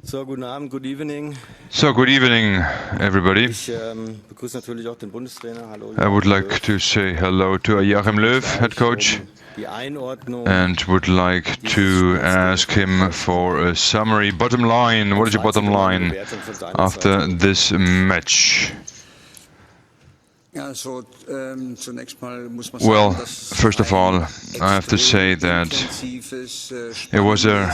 So, guten Abend, good evening. So, good evening, everybody. Ich begrüße natürlich auch den Bundestrainer. Hallo, I would Joachim like Löw. to say hello to Joachim Löw, head coach, Die Einordnung and would like to ask him for a summary. Bottom line, what is your bottom line after this match? Well, first of all, I have to say that it was a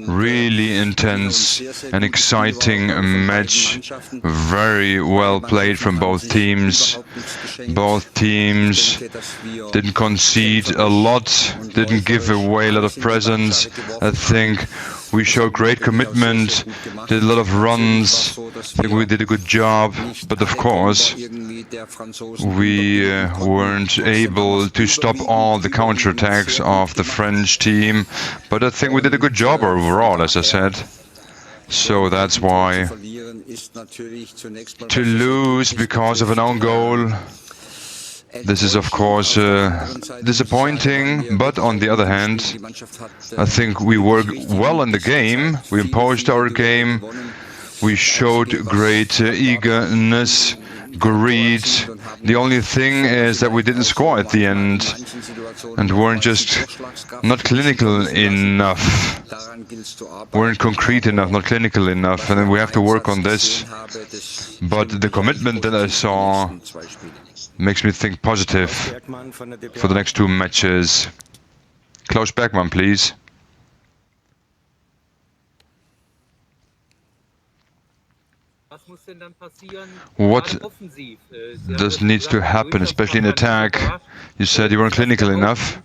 really intense and exciting match, very well played from both teams. Both teams didn't concede a lot, didn't give away a lot of presents. I think we showed great commitment, did a lot of runs. I think we did a good job, but of course we weren't able to stop all the counterattacks of the French team, but I think we did a good job overall, as I said. So that's why to lose because of an own goal, this is of course disappointing, but on the other hand, I think we worked well in the game, we imposed our game, we showed great eagerness, greed. The only thing is that we didn't score at the end and weren't not clinical enough, weren't concrete enough, not clinical enough, and we have to work on this. But the commitment that I saw makes me think positive for the next two matches. Klaus Bergmann, please. What does needs to happen, especially in attack? You said you weren't clinical enough.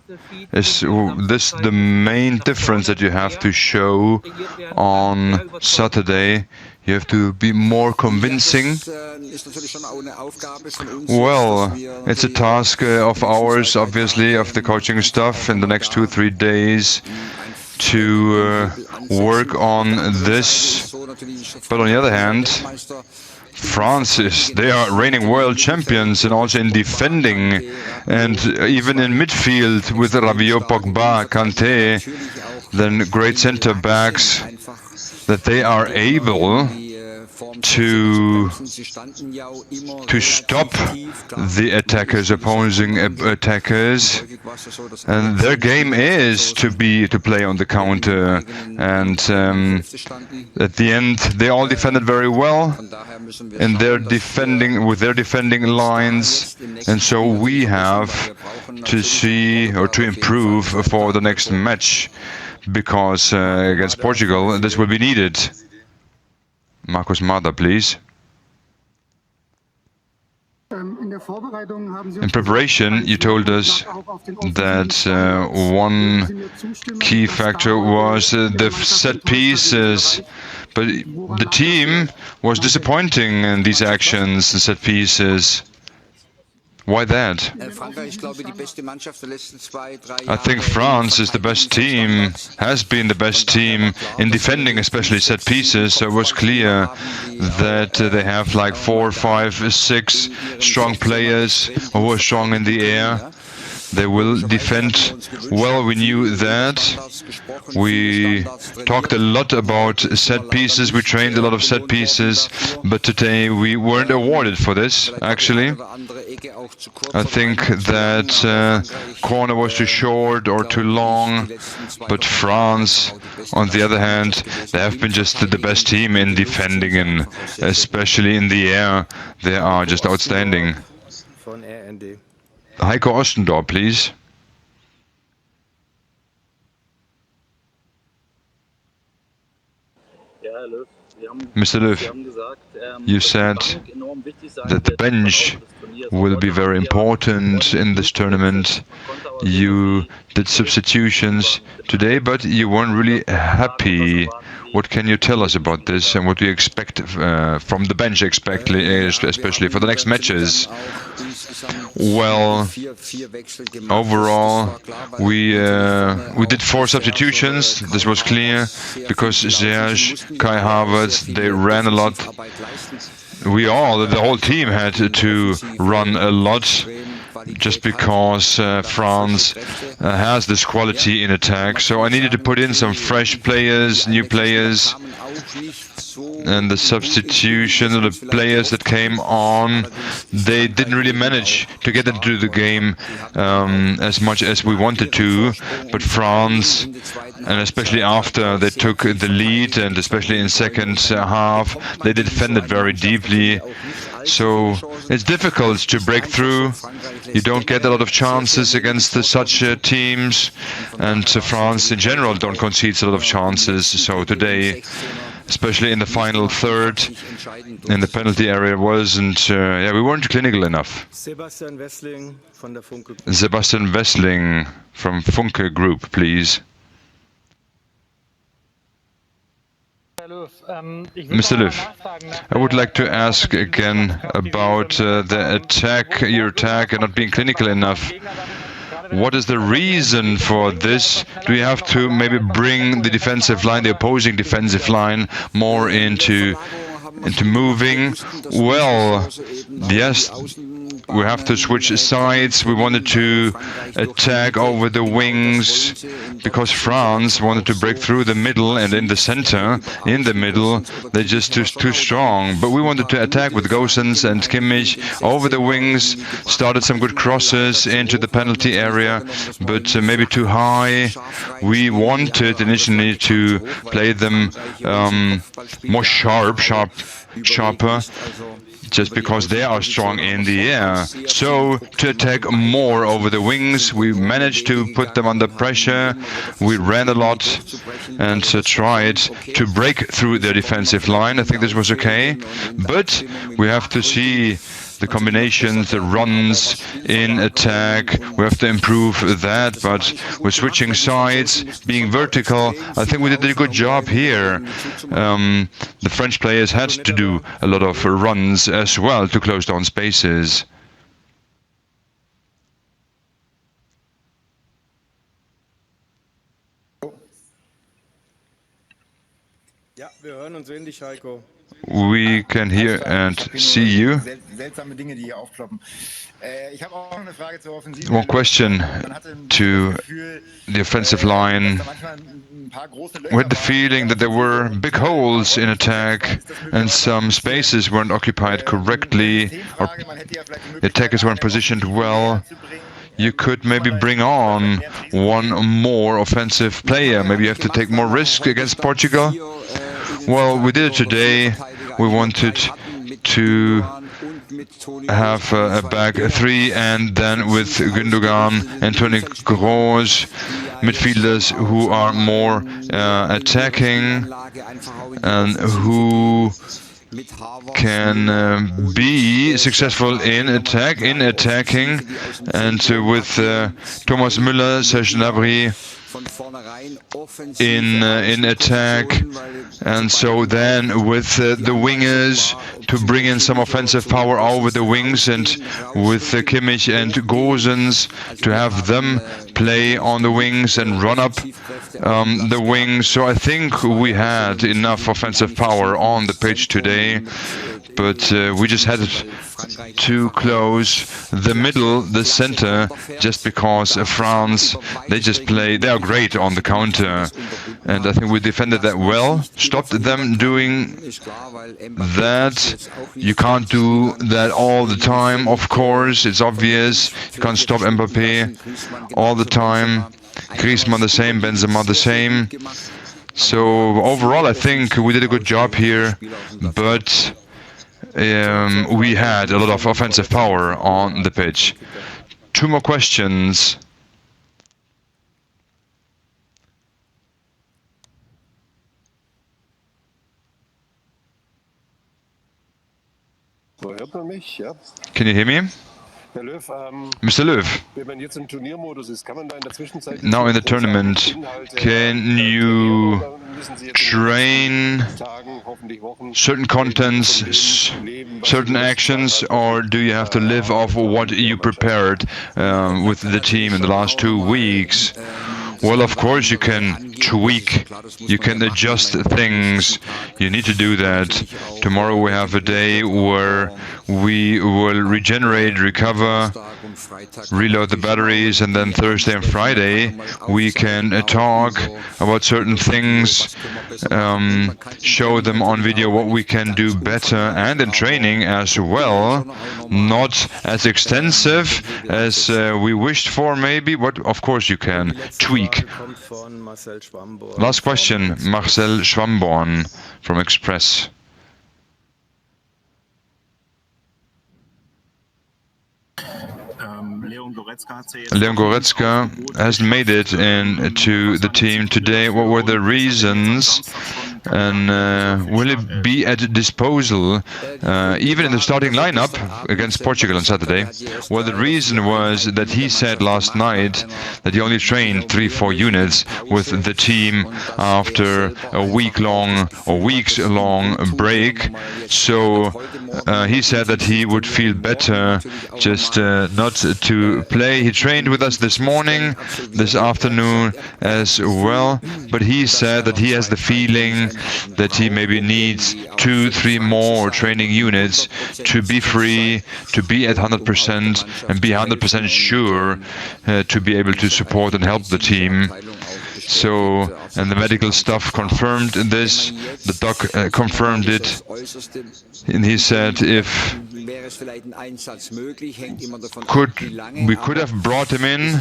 Is this the main difference that you have to show on Saturday? You have to be more convincing. Well, it's a task of ours, obviously, of the coaching staff in the next 2-3 days to work on this. But on the other hand, they are reigning world champions, and also in defending and even in midfield with Rabiot, Pogba, Kanté, then great center backs, that they are able to stop the opposing attackers, and their game is to play on the counter, and at the end they all defended very well with their defending lines, and so we have to see or to improve for the next match, because against Portugal this will be needed. Markus Mader, please. In preparation, you told us that one key factor was the set pieces, but the team was disappointing in these actions, the set pieces. Why that? I think France is the best team, has been the best team in defending, especially set pieces. So it was clear that they have like 4, 5, 6 strong players who are strong in the air. They will defend well, we knew that. We talked a lot about set pieces, we trained a lot of set pieces, but today we weren't awarded for this, actually. I think that corner was too short or too long, but France, on the other hand, they have been just the best team in defending, and especially in the air, they are just outstanding. Heiko Ostendorf, please. Mr. Löw, you said that the bench will be very important in this tournament. You did substitutions today, but you weren't really happy. What can you tell us about this, and what do you expect from the bench, especially for the next matches? Well, overall, we did 4 substitutions. This was clear because Serge, Kai Havertz, they ran a lot. The whole team had to run a lot. just because France has this quality in attack. So I needed to put in some fresh players, new players, and the substitution of the players that came on, they didn't really manage to get into the game as much as we wanted to. But France, and especially after they took the lead, and especially in second half, they defended very deeply. So it's difficult to break through. You don't get a lot of chances against such teams, and France in general don't concede a lot of chances. So today, especially in the final third, in the penalty area, we weren't clinical enough. Sebastian Wessling from Funke Group, please. Mr. Löw, I would like to ask again about the attack, your attack, and not being clinical enough. What is the reason for this? Do we have to maybe bring the defensive line, the opposing defensive line, more into moving? Well, yes, we have to switch sides. We wanted to attack over the wings because France wanted to break through the middle, and in the center, in the middle, they're just too strong. But we wanted to attack with Gosens and Kimmich over the wings, started some good crosses into the penalty area, but maybe too high. We wanted initially to play them more sharper, just because they are strong in the air. So to attack more over the wings, we managed to put them under pressure. We ran a lot and tried to break through their defensive line. I think this was okay, but we have to see the combinations, the runs in attack. We have to improve that, but we're switching sides, being vertical. I think we did a good job here. The French players had to do a lot of runs as well to close down spaces. Ja, wir hören und sehen dich, Heiko. We can hear and see you. One question to the offensive line. We had the feeling that there were big holes in attack and some spaces weren't occupied correctly, or the attackers weren't positioned well. You could maybe bring on one more offensive player. Maybe you have to take more risk against Portugal. Well, we did it today. We wanted to have a back three, and then with Gündogan and Toni Kroos, midfielders who are more attacking and who can be successful in attacking, and with Thomas Müller, Serge Gnabry in attack, and so then with the wingers to bring in some offensive power over the wings, and with Kimmich and Gosens to have them play on the wings and run up the wings. So I think we had enough offensive power on the pitch today, but we just had to close the middle, the center, just because France, they are great on the counter, and I think we defended that well, stopped them doing that. You can't do that all the time, of course, it's obvious. You can't stop Mbappé all the time. Griezmann the same, Benzema the same. So overall I think we did a good job here, but we had a lot of offensive power on the pitch. Two more questions. Can you hear me? Mr. Löw, now in the tournament, can you train certain contents, certain actions, or do you have to live off what you prepared with the team in the last 2 weeks? Well, of course you can tweak, you can adjust things. You need to do that. Tomorrow we have a day where we will regenerate, recover, reload the batteries, and then Thursday and Friday we can talk about certain things, show them on video what we can do better, and in training as well. Not as extensive as we wished for maybe, but of course you can tweak. Last question, Marcel Schwamborn from Express. Leon Goretzka hasn't made it into the team today. What were the reasons? And will it be at disposal even in the starting lineup against Portugal on Saturday? Well, the reason was that he said last night that he only trained 3-4 units with the team after a week-long or weeks-long break. So he said that he would feel better just not to play. He trained with us this morning, this afternoon as well, but he said that he has the feeling that he maybe needs 2-3 more training units to be free, to be at 100% and be 100% sure to be able to support and help the team. So, and the medical staff confirmed this, the doc confirmed it, and he said if we could have brought him in,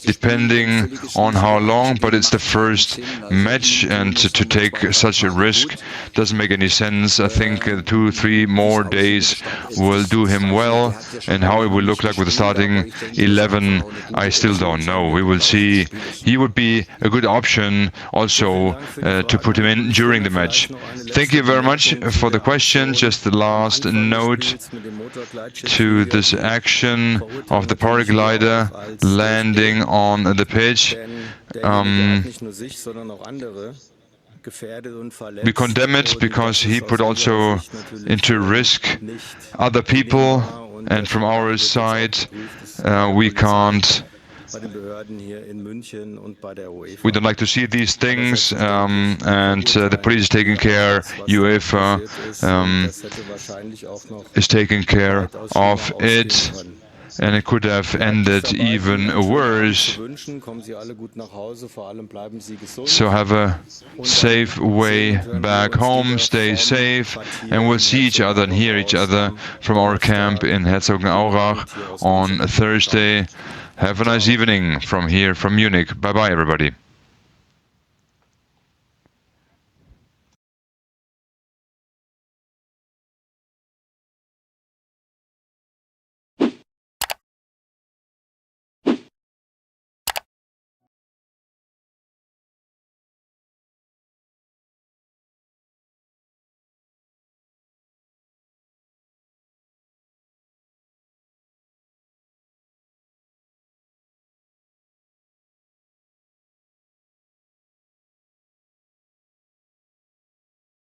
depending on how long, but it's the first match, and to take such a risk doesn't make any sense. I think 2-3 more days will do him well, and how it will look like with the starting 11, I still don't know. We will see. He would be a good option also to put him in during the match. Thank you very much for the question. Just the last note to this action of the paraglider landing on the pitch. We condemn it because he put also into risk other people, and from our side we can't. We don't like to see these things, and the police is taking care, UEFA is taking care of it, and it could have ended even worse. So have a safe way back home, stay safe, and we'll see each other and hear each other from our camp in Herzogenaurach on Thursday. Have a nice evening from here, from Munich. Bye-bye, everybody.